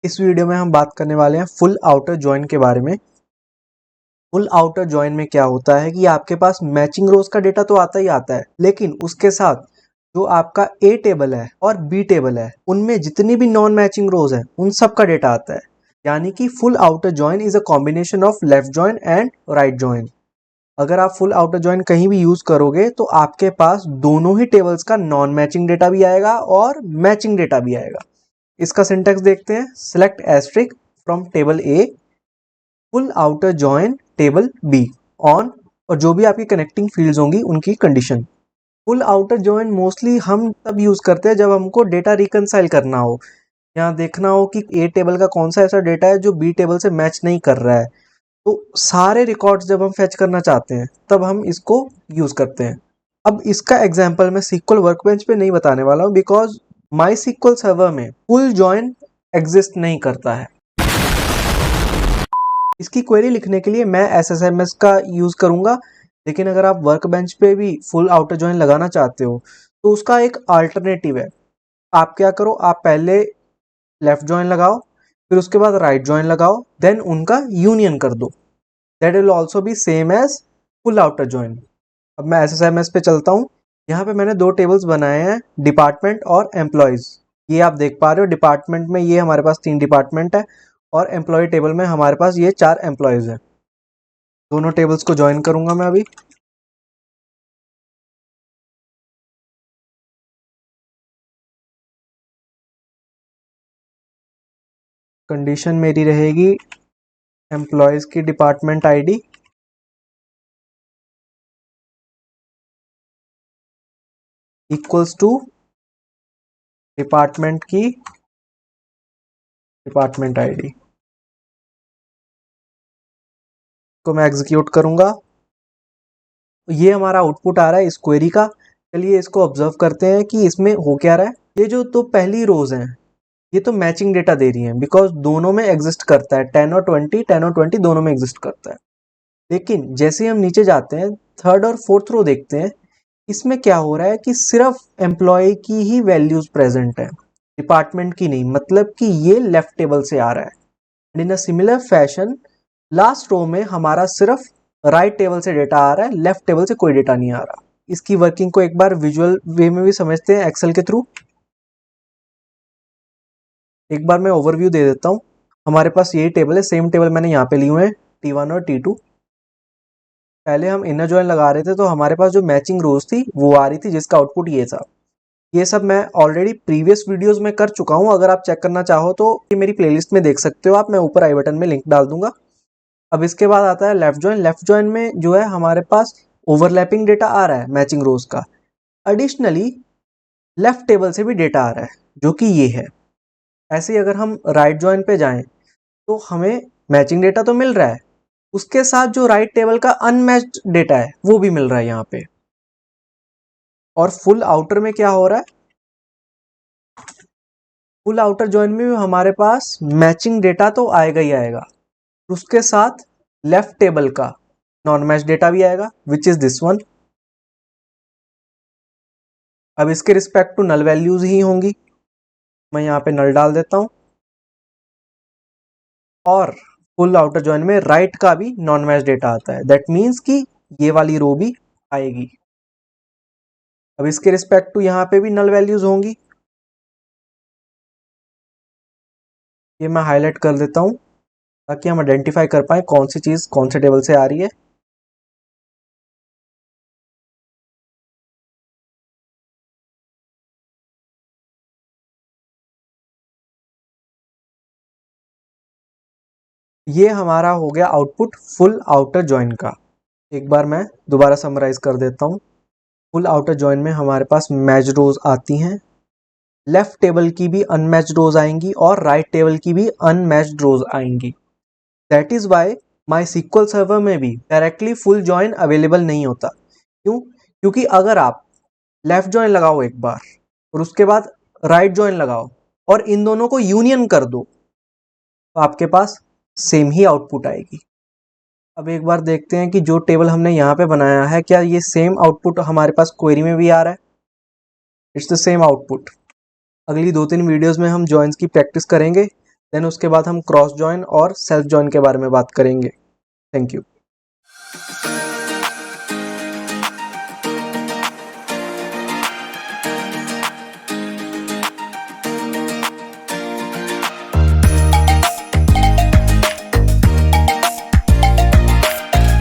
इस वीडियो में हम बात करने वाले हैं फुल आउटर जॉइन के बारे में। फुल आउटर जॉइन में क्या होता है कि आपके पास मैचिंग रोज का डेटा तो आता ही आता है, लेकिन उसके साथ जो आपका ए टेबल है और बी टेबल है उनमें जितनी भी नॉन मैचिंग रोज है उन सब का डेटा आता है। यानी कि full outer join is a combination of left join and right join. अगर आप फुल आउटर जॉइन कहीं भी यूज करोगे तो आपके पास दोनों ही टेबल्स का नॉन मैचिंग डेटा भी आएगा और मैचिंग डेटा भी आएगा। इसका सिंटेक्स देखते हैं। Select asterisk from table A, full outer join table B on, और जो भी आपकी कनेक्टिंग फील्ड्स होंगी उनकी condition. Full outer join mostly हम तब यूज करते हैं जब हमको डेटा रिकनसाइल करना हो, यहाँ देखना हो कि ए टेबल का कौन सा ऐसा डेटा है जो बी टेबल से मैच नहीं कर रहा है। तो सारे रिकॉर्ड्स जब हम फेच करना चाहते हैं तब हम इसको यूज करते हैं। अब इसका एग्जांपल मैं SQL वर्कबेंच पे नहीं बताने वाला हूँ, बिकॉज माई SQL सर्वर में फुल जॉइन एग्जिस्ट नहीं करता है। इसकी क्वेरी लिखने के लिए मैं SSMS का यूज करूंगा, लेकिन अगर आप वर्कबेंच पे भी फुल आउटर जॉइन लगाना चाहते हो तो उसका एक अल्टरनेटिव है। आप क्या करो, आप पहले लेफ्ट जॉइन लगाओ, फिर उसके बाद राइट जॉइन लगाओ, देन उनका यूनियन कर दो। That will also be same as full outer join. अब मैं SSMS पे चलता हूँ। यहाँ पे मैंने दो टेबल्स बनाए हैं, डिपार्टमेंट और एम्प्लॉयज। ये आप देख पा रहे हो, डिपार्टमेंट में ये हमारे पास 3 डिपार्टमेंट है और एम्प्लॉय टेबल में हमारे पास ये 4 एम्प्लॉयज हैं। दोनों टेबल्स को ज्वाइन करूंगा मैं अभी। कंडीशन मेरी रहेगी एम्प्लॉयज की department ID equals to department की डिपार्टमेंट आईडी को मैं एग्जीक्यूट करूंगा। ये हमारा आउटपुट आ रहा है इस क्वेरी का। चलिए इसको ऑब्जर्व करते हैं कि इसमें हो क्या रहा है। ये जो तो पहली रोज हैं ये तो मैचिंग डेटा दे रही हैं, बिकॉज दोनों में एग्जिस्ट करता है। 10 और 20, 10 और 20 दोनों में एग्जिस्ट करता है। लेकिन जैसे ही हम नीचे जाते हैं, थर्ड और फोर्थ रो देखते हैं, इसमें क्या हो रहा है कि सिर्फ एम्प्लॉय की ही वैल्यूज प्रेजेंट है, डिपार्टमेंट की नहीं। मतलब कि ये लेफ्ट टेबल से आ रहा है। And in a similar fashion last row में हमारा सिर्फ राइट टेबल से डेटा आ रहा है, लेफ्ट टेबल से कोई डेटा नहीं आ रहा। इसकी वर्किंग को एक बार विजुअल वे में भी समझते हैं एक्सेल के थ्रू। एक बार मैं ओवरव्यू दे देता हूँ। हमारे पास यही टेबल है, सेम टेबल मैंने यहाँ पे लिए हुए हैं, T1 और T2। पहले हम इनर जॉइन लगा रहे थे तो हमारे पास जो मैचिंग रोज थी वो आ रही थी, जिसका आउटपुट ये था। ये सब मैं ऑलरेडी प्रीवियस वीडियोस में कर चुका हूँ। अगर आप चेक करना चाहो तो ये मेरी प्लेलिस्ट में देख सकते हो आप, मैं ऊपर आई बटन में लिंक डाल दूंगा। अब इसके बाद आता है लेफ्ट जॉइन। लेफ्ट जॉइन में जो है हमारे पास ओवरलैपिंग डेटा आ रहा है मैचिंग रोज का। एडिशनली लेफ्ट टेबल से भी डेटा आ रहा है जो कि ये है। ऐसे ही अगर हम राइट जॉइन पे जाएं तो हमें मैचिंग डेटा तो मिल रहा है, उसके साथ जो राइट टेबल का अनमैच्ड डेटा है वो भी मिल रहा है यहाँ पे। और फुल आउटर में क्या हो रहा है, फुल आउटर जॉइन में भी हमारे पास मैचिंग डेटा तो आएगा ही आएगा, उसके साथ लेफ्ट टेबल का नॉन मैच डेटा भी आएगा, विच इज दिस वन। अब इसके रिस्पेक्ट टू नल वैल्यूज ही होंगी। मैं यहाँ पे नल डाल देता हूँ। और फुल आउटर जॉइन में राइट का भी नॉन मैच डेटा आता है, दैट मीन्स कि ये वाली रो भी आएगी। अब इसके रिस्पेक्ट टू यहाँ पे भी नल वैल्यूज होंगी। ये मैं हाईलाइट कर देता हूँ ताकि हम आइडेंटिफाई कर पाए कौन सी चीज कौन से टेबल से आ रही है। ये हमारा हो गया आउटपुट फुल आउटर जॉइन का। एक बार मैं दोबारा समराइज कर देता हूँ। फुल आउटर जॉइन में हमारे पास मैच रोज आती हैं, लेफ्ट टेबल की भी अनमैच्ड रोज आएंगी और राइट टेबल की भी अनमैच्ड रोज आएंगी। That is why my SQL server में भी डायरेक्टली फुल जॉइन अवेलेबल नहीं होता। क्यों? क्योंकि अगर आप लेफ्ट जॉइन लगाओ एक बार और उसके बाद राइट जॉइन लगाओ और इन दोनों को यूनियन कर दो तो आपके पास सेम ही आउटपुट आएगी। अब एक बार देखते हैं कि जो टेबल हमने यहाँ पे बनाया है क्या ये सेम आउटपुट हमारे पास क्वेरी में भी आ रहा है। It's the same output. अगली 2-3 वीडियोस में हम जॉइंस की प्रैक्टिस करेंगे देन उसके बाद हम क्रॉस जॉइन और सेल्फ जॉइन के बारे में बात करेंगे। Thank you.